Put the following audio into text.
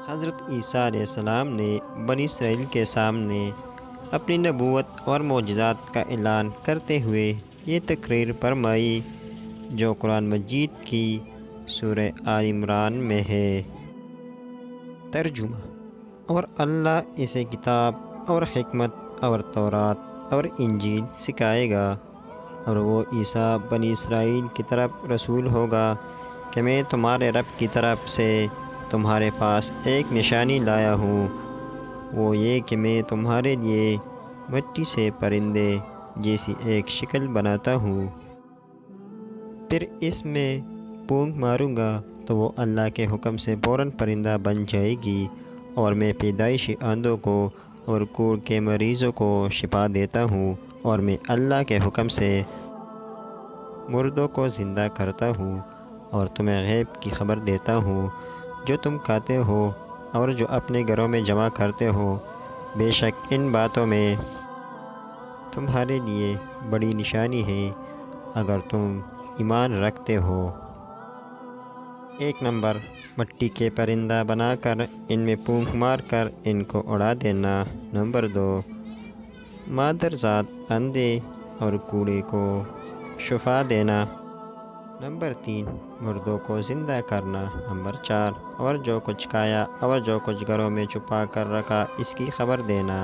حضرت عیسیٰ علیہ السلام نے بنی اسرائیل کے سامنے اپنی نبوت اور معجزات کا اعلان کرتے ہوئے یہ تقریر فرمائی جو قرآن مجید کی سورہ آل عمران میں ہے۔ ترجمہ: اور اللہ اسے کتاب اور حکمت اور تورات اور انجیل سکھائے گا، اور وہ عیسیٰ بنی اسرائیل کی طرف رسول ہوگا کہ میں تمہارے رب کی طرف سے تمہارے پاس ایک نشانی لایا ہوں، وہ یہ کہ میں تمہارے لیے مٹی سے پرندے جیسی ایک شکل بناتا ہوں، پھر اس میں پھونک ماروں گا تو وہ اللہ کے حکم سے فوراً پرندہ بن جائے گی، اور میں پیدائشی اندھوں کو اور کوڑ کے مریضوں کو شفا دیتا ہوں، اور میں اللہ کے حکم سے مردوں کو زندہ کرتا ہوں، اور تمہیں غیب کی خبر دیتا ہوں جو تم کھاتے ہو اور جو اپنے گھروں میں جمع کرتے ہو، بے شک ان باتوں میں تمہارے لیے بڑی نشانی ہے اگر تم ایمان رکھتے ہو۔ 1 نمبر، مٹی کے پرندہ بنا کر ان میں پھونک مار کر ان کو اڑا دینا۔ نمبر 2، مادر ذات اندھے اور کوڑے کو شفا دینا۔ نمبر 3، مردوں کو زندہ کرنا۔ نمبر 4، اور جو کچھ کھایا اور جو کچھ گھروں میں چھپا کر رکھا اس کی خبر دینا۔